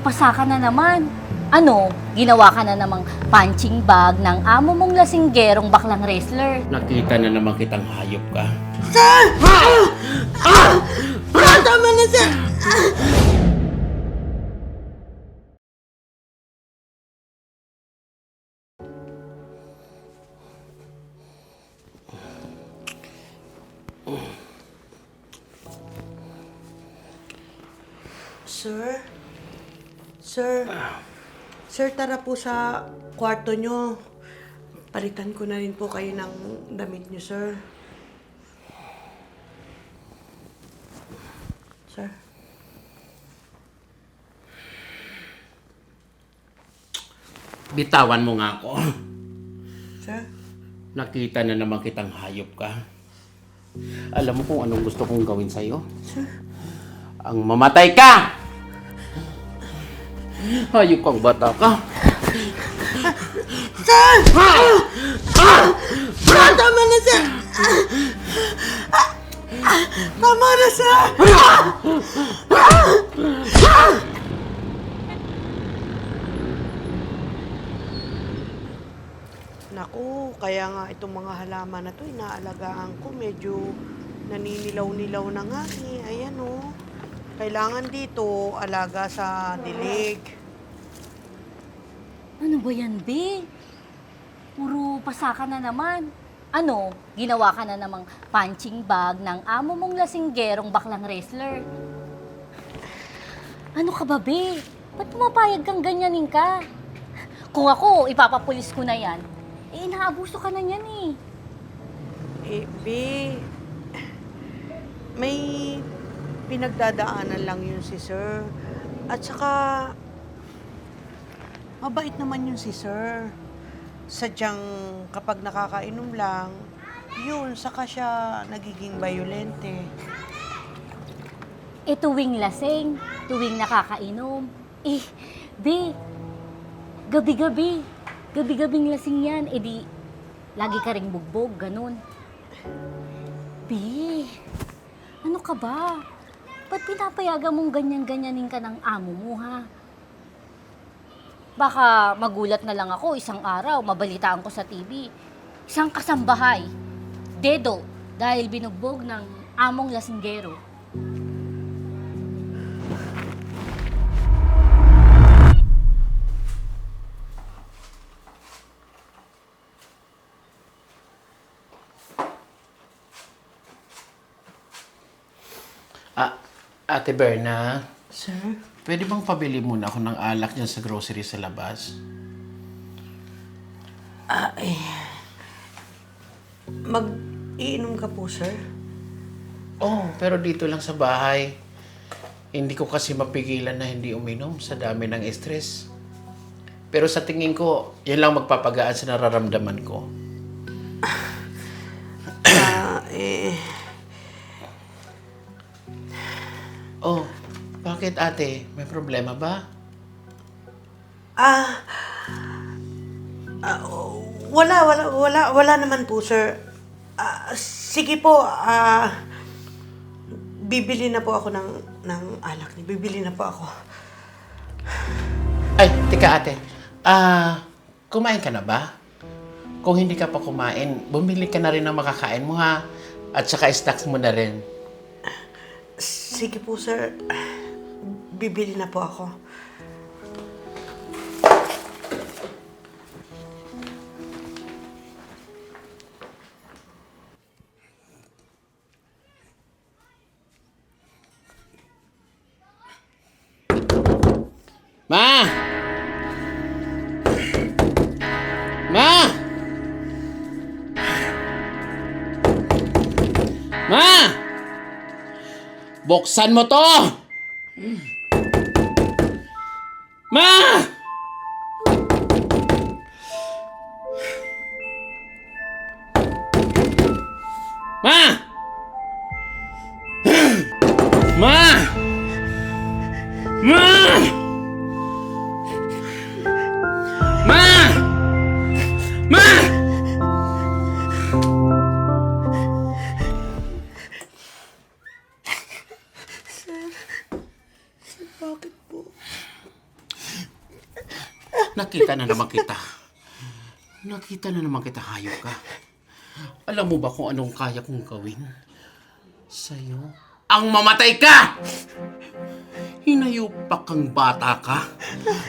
pasa ka na naman. Ano, ginawa ka na namang punching bag ng amo mong lasinggerong baklang wrestler. Nakita na naman kitang hayop ka. Sir! Tama na, sir! Sir? Sir? Sir, tara po sa kwarto nyo. Palitan ko na rin po kayo ng damit nyo, sir. Sir? Bitawan mo nga ako. Sir? Nakita na naman kitang hayop ka. Alam mo kung anong gusto kong gawin sa'yo? Sir? Ang mamatay ka! Hayop kang bata ka. Sir! Tama na, sir! Tama na, sir! Naku, kaya nga itong mga halaman na to, inaalagaan ko, medyo naninilaw-nilaw na nga eh. Ayan oh. Kailangan dito, alaga sa dilig. Ano ba yan, be? Puro pasa ka na naman. Ano, ginawa ka na namang punching bag ng amo mong lasinggerong baklang wrestler. Ano ka ba, be? Ba't pumapayag kang ganyanin ka? Kung ako, ipapapulis ko na yan. Eh, inaabuso ka na yan eh. Eh, be, may pinagdadaanan lang yun si sir. At saka, mabait naman yun si sir. Sadyang kapag nakakainom lang, yun, saka siya nagiging violente. Eh, tuwing lasing, tuwing nakakainom. Eh, be, gabi-gabing lasing yan. Eh di, lagi ka ring bugbog, ganun. Be, ano ka ba? Ba't pinapayagan mong ganyan-ganyanin ka ng amo mo, ha? Baka magulat na lang ako isang araw, mabalitaan ko sa TV. Isang kasambahay, dedo, dahil binugbog ng among lasinggero. Ate Berna, Sir? pwede bang pabili muna ako ng alak dyan sa grocery sa labas? Mag-iinom ka po, sir? Oh, pero dito lang sa bahay. Hindi ko kasi mapigilan na hindi uminom sa dami ng stress. Pero sa tingin ko, yan lang magpapagaan sa nararamdaman ko. Oh, bakit ate? May problema ba? Wala naman po, sir. Sige po, bibili na po ako ng alak. Bibili na po ako. Ay, tika ate. Kumain ka na ba? Kung hindi ka pa kumain, bumili ka na rin ng makakain mo ha. At saka snacks mo na rin. Sige po, sir. Bibili na po ako. Ma! Ma! Ma! Buksan mo to! Ma! Ma! Ma! Ma! Ma! Ma! Bakit po? Nakita na naman kita. Nakita na naman kita, hayop ka. Alam mo ba kung anong kaya kong gawin sa'yo? Ang mamatay ka! Hinayupak kang bata ka.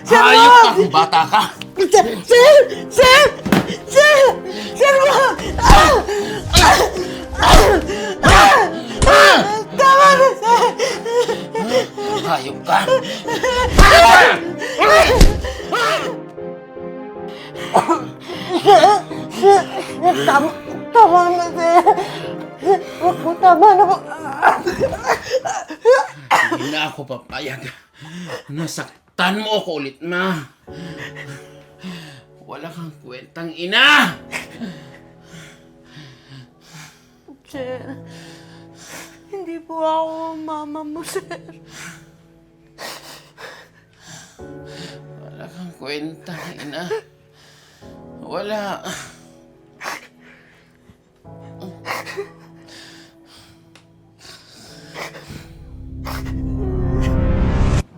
Hayop kang bata ka. Sir! Sir! Sir! Sir! Tama na, sir! Hayop ka. Tama na, sir! Wag po, tama na po! Hindi na ako papayag. Nasaktan mo ako ulit, ma. Wala kang kwentang ina! Sir, hindi po ako mama mo, sir. Wala kang kwentang ina. Wala.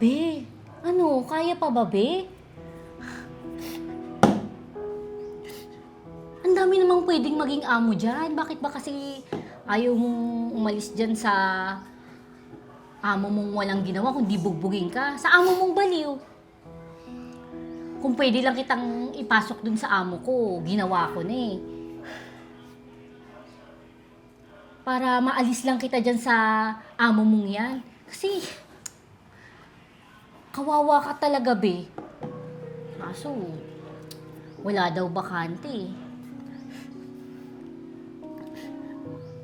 Be, ano, kaya pa ba, be? Ang dami namang pwedeng maging amo dyan. Bakit ba kasi ayaw mong umalis dyan sa amo mong walang ginawa kundi bugbugin ka? Sa amo mong baliw. Kung pwede lang kitang ipasok dun sa amo ko, ginawa ko na eh. Para maalis lang kita dyan sa amo mong yan. Kasi, kawawa ka talaga, be. Kaso, wala daw bakante eh.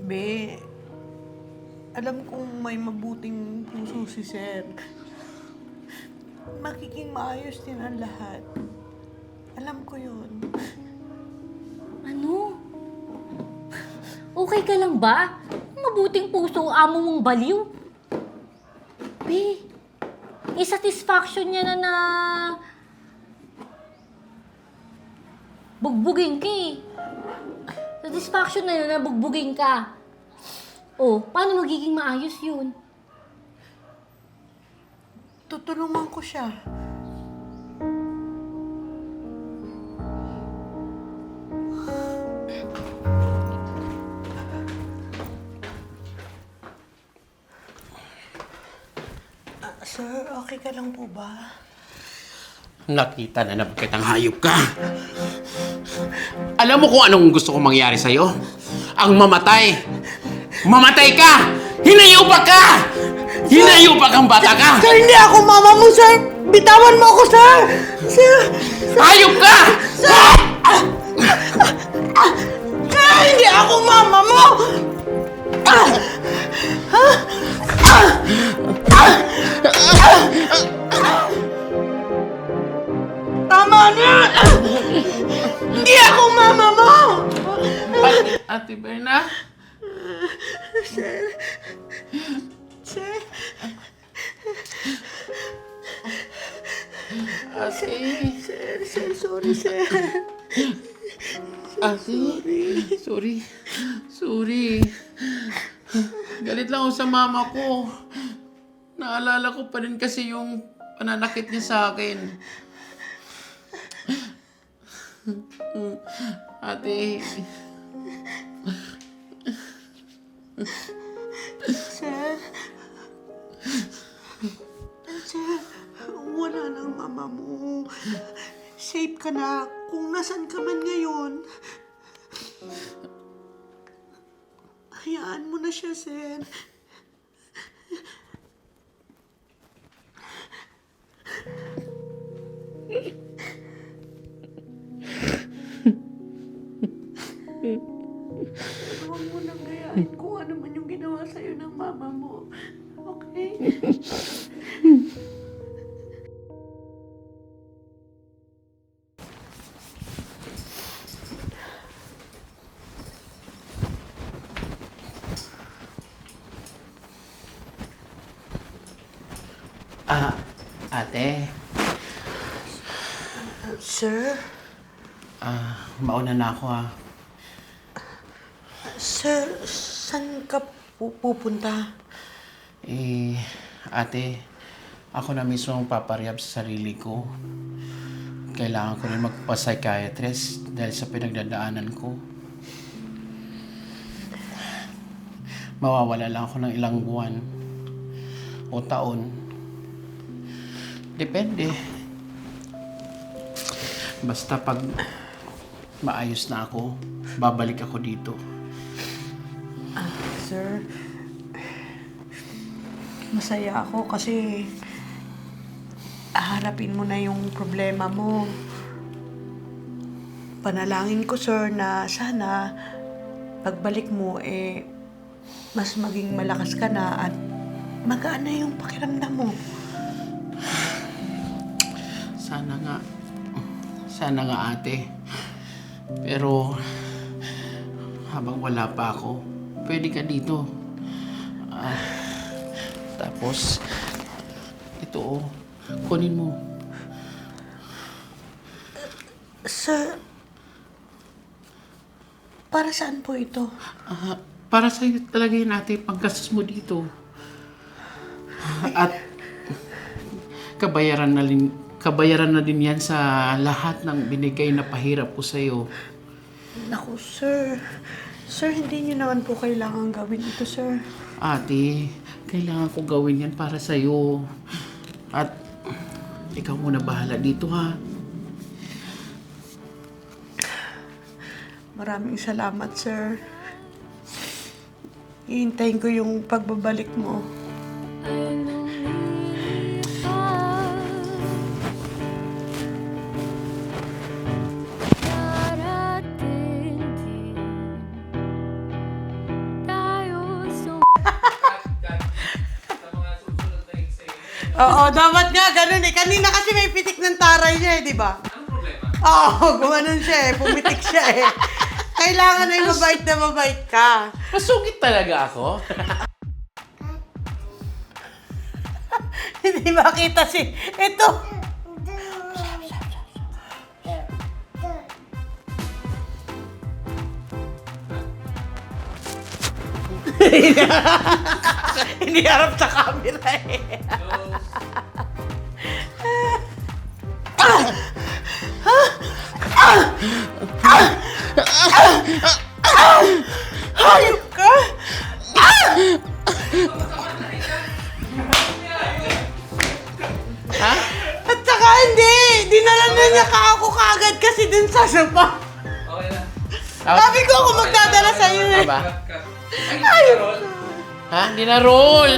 Be, alam kong may mabuting puso si sir. Magiging maayos din ang lahat. Alam ko yun. Ano? Okay ka lang ba? Mabuting puso, amo mong baliw. Be, satisfaction niya na bugbugin ka eh. Satisfaction na bugbugin ka. Oh, paano magiging maayos yun? Tutulungan ko siya. Sir, okay ka lang po ba? Nakita na naman kitang hayop ka. Alam mo kung anong gusto kong mangyari sa'yo? Ang mamatay. Mamatay ka! Hinayupak ka! Hinayupak ang bata ka! Sir, hindi ako mama mo, sir! Bitawan mo ako, sir! Sir! Hayop ka! Sir, hindi ako mama mo! Tama na! Hindi ako mama mo! Ate Berna? Sir. Ate? Sir, sorry, sir. Ate? Sorry. Galit lang ako sa mama ko. Naalala ko pa rin kasi yung pananakit niya sa akin. Ate. Sir, wala nang mama mo. Safe ka na kung nasan ka man ngayon. Hayaan mo na siya, sir. Huwag mo nang gayahin kung ano man yung ginawa sa'yo ng mama mo. Okay? Ate. Sir? Mauna na ako Sir, saan ka pupunta? Ate, ako na mismo ang paparehab sa sarili ko. kailangan ko rin magpa-psychiatrist dahil sa pinagdadaanan ko. Mawawala lang ako ng ilang buwan o taon. Depende. Basta pag maayos na ako, babalik ako dito. Sir, masaya ako kasi harapin mo na yung problema mo. Panalangin ko, sir, na sana pagbalik mo, mas maging malakas ka na at magaan na yung pakiramdam mo. Sana nga. Sana nga, ate. Pero habang wala pa ako, pwede ka dito. Tapos, ito kunin mo. Sir, para saan po ito? Para sa'yo talaga yun, ate, panggastos mo dito. At kabayaran na din yan sa lahat ng binigay na pahirap ko sa'yo. Naku, sir. Sir, hindi niyo naman po kailangan gawin ito, sir. Ate, kailangan ko gawin yan para sa'yo. At ikaw muna bahala dito, ha? Maraming salamat, sir. Hihintayin ko yung pagbabalik mo. Oo, dapat nga ganun eh. Kanina kasi may pitik ng taray niya di ba? Anong problema? Oo, gumanon siya pumitik siya Kailangan ay mabait na mabait ka. Masungit talaga ako. Hindi makita ito. Hindi harap sa camera Hayop ka! Ha? At saka hindi! Dinala na niya ako kagad kasi dun sa sopa. Okay na. Sabi ko ako magdadala sa'yo Aba? Cut, cut. Ay, Carol. Ha? Hindi na roll.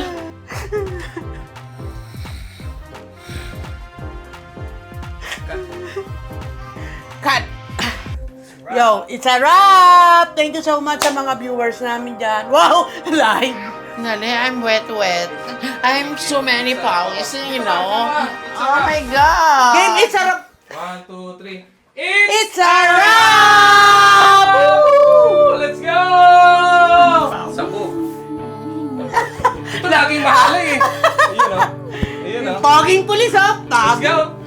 Cut! Yo, it's a wrap! Thank you so much sa mga viewers namin dyan. Wow! Live! Nale, I'm wet. I'm so many powers, you know. Oh my God. Game, it's a wrap! 1, 2, 3. It's a wrap! Woo! Let's go! Sapo. Ito laging mahala eh. Ayun o. Ayun o. Poging pulis, oh! Let's go!